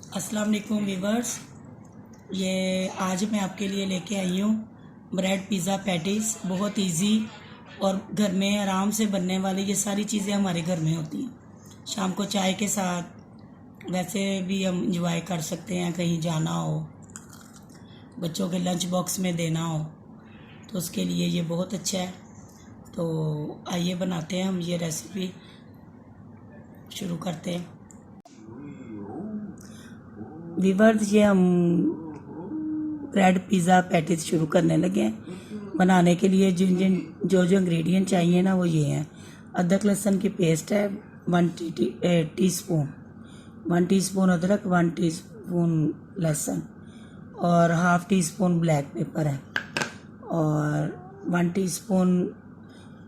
अस्सलाम वालेकुम वीवर्स। ये आज मैं आपके लिए लेके आई हूँ ब्रेड पिज़्ज़ा पैटीज़। बहुत इजी और घर में आराम से बनने वाली ये सारी चीज़ें हमारे घर में होती हैं। शाम को चाय के साथ वैसे भी हम इंजॉय कर सकते हैं। कहीं जाना हो, बच्चों के लंच बॉक्स में देना हो तो उसके लिए ये बहुत अच्छा है। तो आइए बनाते हैं हम ये रेसिपी, शुरू करते हैं। वीवर्स, ये हम ब्रेड पिज़्ज़ा पैटीज शुरू करने लगे हैं। बनाने के लिए जो इंग्रेडिएंट चाहिए ना वो ये हैं। अदरक लहसुन की पेस्ट है 1 टीस्पून, 1 टीस्पून अदरक, 1 टीस्पून लहसुन और half tea spoon black pepper है और 1 टीस्पून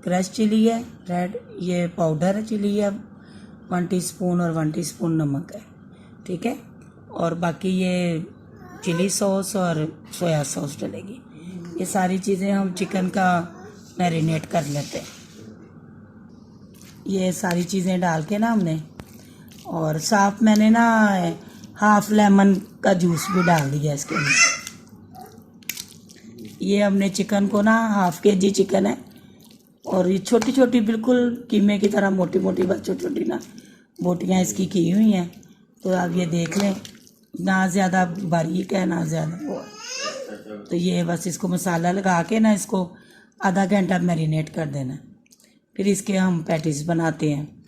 क्रश चिली है रेड, ये पाउडर है चिली है 1 टीस्पून और 1 टीस्पून नमक है। ठीक है, और बाकी ये चिली सॉस और सोया सॉस डलेगी। ये सारी चीज़ें हम चिकन का मैरिनेट कर लेते हैं। ये सारी चीज़ें डाल के ना हमने, और साफ मैंने ना हाफ लेमन का जूस भी डाल दिया इसके अंदर। ये हमने चिकन को ना हाफ केजी चिकन है और ये छोटी छोटी बिल्कुल कीमे की तरह मोटी मोटी छोटी छोटी ना बोटियाँ इसकी की हुई हैं। तो आप ये देख लें, ना ज़्यादा बारीक है ना ज़्यादा वो है। तो ये बस इसको मसाला लगा के ना इसको आधा घंटा मैरिनेट कर देना, फिर इसके हम पैटीज बनाते हैं।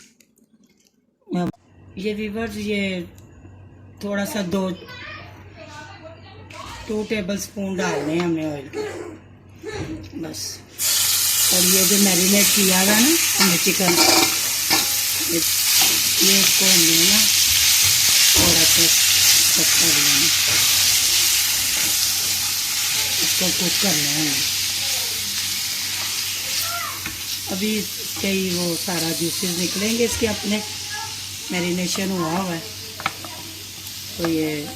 ये वीवर्स, ये थोड़ा सा 2 टेबल स्पून डालने हैं हमने ऑयल के बस। और ये जो मैरिनेट किया हुआ ना हमने चिकन, ये इसको हमने ना थोड़ा सा कर लेना, इसको कुक करना है। अभी इसके ही वो सारा जूसेस निकलेंगे इसके, अपने मैरिनेशन हुआ है तो ये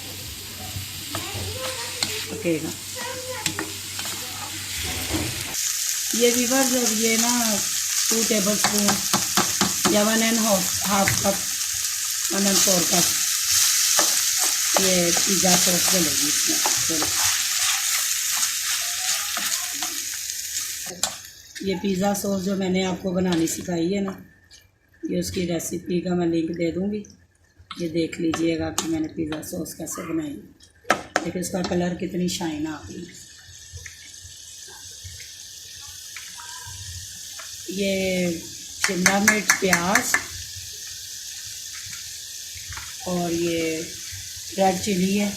पकेगा। ये वीवर्स, ये ना 2 टेबल स्पून या 1.5 कप, 1.4 कप ये पिज़्ज़ा सॉस डलेगी इसमें। चलो, ये पिज़्ज़ा सॉस जो मैंने आपको बनानी सिखाई है ना, ये उसकी रेसिपी का मैं लिंक दे दूँगी। ये देख लीजिएगा कि मैंने पिज़्ज़ा सॉस कैसे बनाई। देखिए इसका कलर कितनी शाइन आ गई। ये शिमला मिर्च, प्याज और ये रेड चिली है,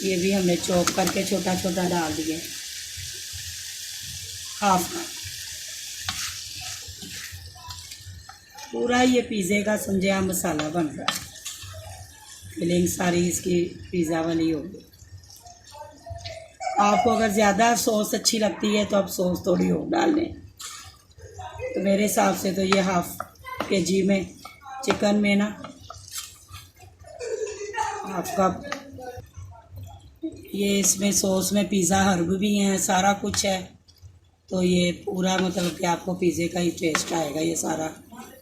ये भी हमने चॉप करके छोटा छोटा डाल दिया, हाफ का। पूरा ये पिज़्ज़े का समझे आप मसाला बन रहा है। फिलिंग सारी इसकी पिज़्ज़ा वाली होगी। आपको अगर ज़्यादा सॉस अच्छी लगती है तो आप सॉस थोड़ी और डाल लें। तो मेरे हिसाब से तो ये हाफ केजी में चिकन में ना हाफ कप, ये इसमें सॉस में पिज़्ज़ा हर्ब भी हैं, सारा कुछ है। तो ये पूरा मतलब कि आपको पिज़्ज़े का ही टेस्ट आएगा। ये सारा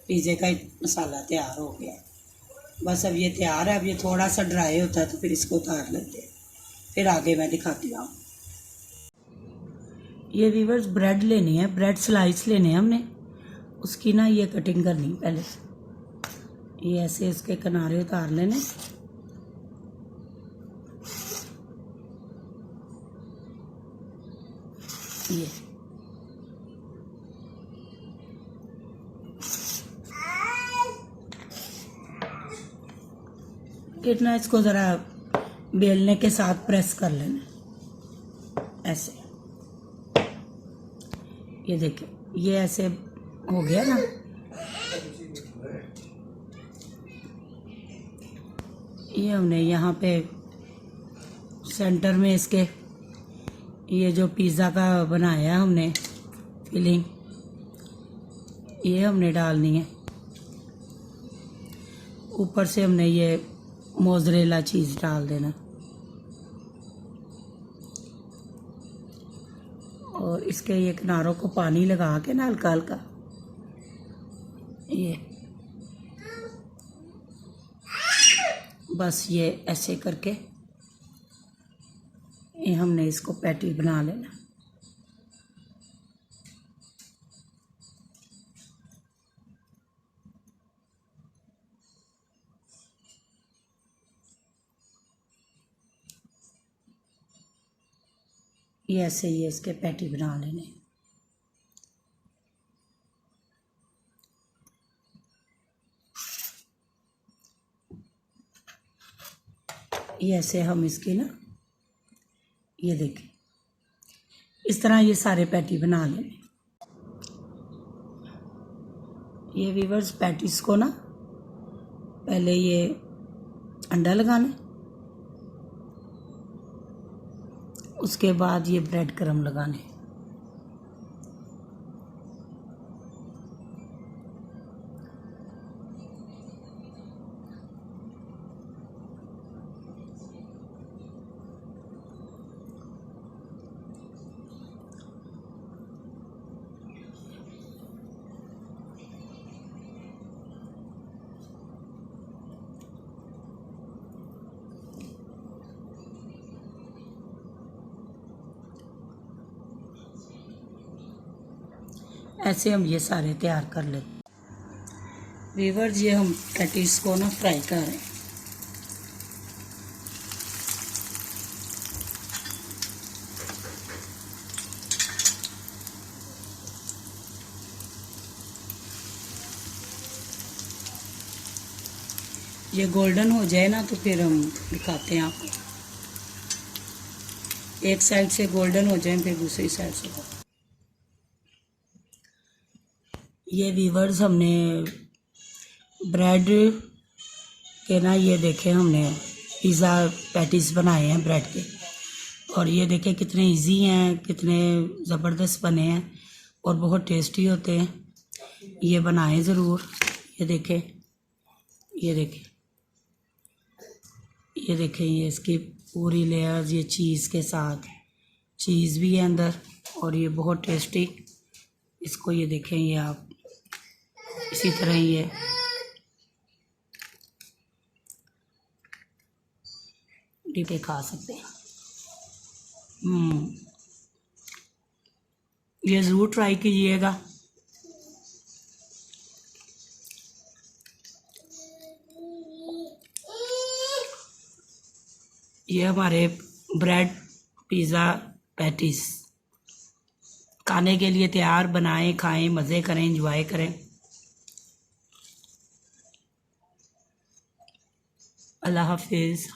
पिज़्ज़े का ही मसाला तैयार हो गया। बस अब ये तैयार है। अब ये थोड़ा सा ड्राई होता है तो फिर इसको उतार लेते हैं, फिर आगे मैं दिखाती हूँ। ये वीवर्स, ब्रेड लेनी है, ब्रेड स्लाइस लेने हैं हमने। उसकी ना ये कटिंग करनी है पहले से। ये ऐसे इसके किनारे उतार लेने। ये कितना इसको ज़रा बेलने के साथ प्रेस कर लेना ऐसे। ये देखिए, ये ऐसे हो गया ना। ये हमने यहाँ पे सेंटर में इसके ये जो पिज़्ज़ा का बनाया है हमने फिलिंग, ये हमने डालनी है। ऊपर से हमने ये मोज़रेला चीज़ डाल देना और इसके ये किनारों को पानी लगा के ना हल्का हल्का ये बस ये ऐसे करके ये हमने इसको पैटी बना लेना। ये ऐसे ही इसके पैटी बना लेने। ये ऐसे हम इसकी ना, ये देखिए इस तरह ये सारे पैटी बना लेने। ये वीवर्स पैटीज को ना पहले ये अंडा लगाना, उसके बाद ये ब्रेड क्रम्ब लगाने। ऐसे हम ये सारे तैयार कर लेते। वीवर्स ये हम पैटीज को ना फ्राई कर रहे हैं। ये गोल्डन हो जाए ना तो फिर हम दिखाते हैं आपको। एक साइड से गोल्डन हो जाए फिर दूसरी साइड से। ये वीवर्स हमने ब्रेड के ना, ये देखे हमने पिज़्ज़ा पैटीज बनाए हैं ब्रेड के, और ये देखे कितने इजी हैं, कितने ज़बरदस्त बने हैं और बहुत टेस्टी होते हैं। ये बनाएं ज़रूर। ये देखें, ये देखें, ये देखें, ये इसकी पूरी लेयर्स ये चीज़ के साथ, चीज़ भी है अंदर और ये बहुत टेस्टी। इसको ये देखें, ये आप इसी तरह ये डिपे खा सकते हैं। ये ज़रूर ट्राई कीजिएगा। ये हमारे ब्रेड पिज़्ज़ा पैटीज खाने के लिए तैयार। बनाएं, खाएं, मज़े करें, एंजॉय करें। अल्लाह हाफिज़।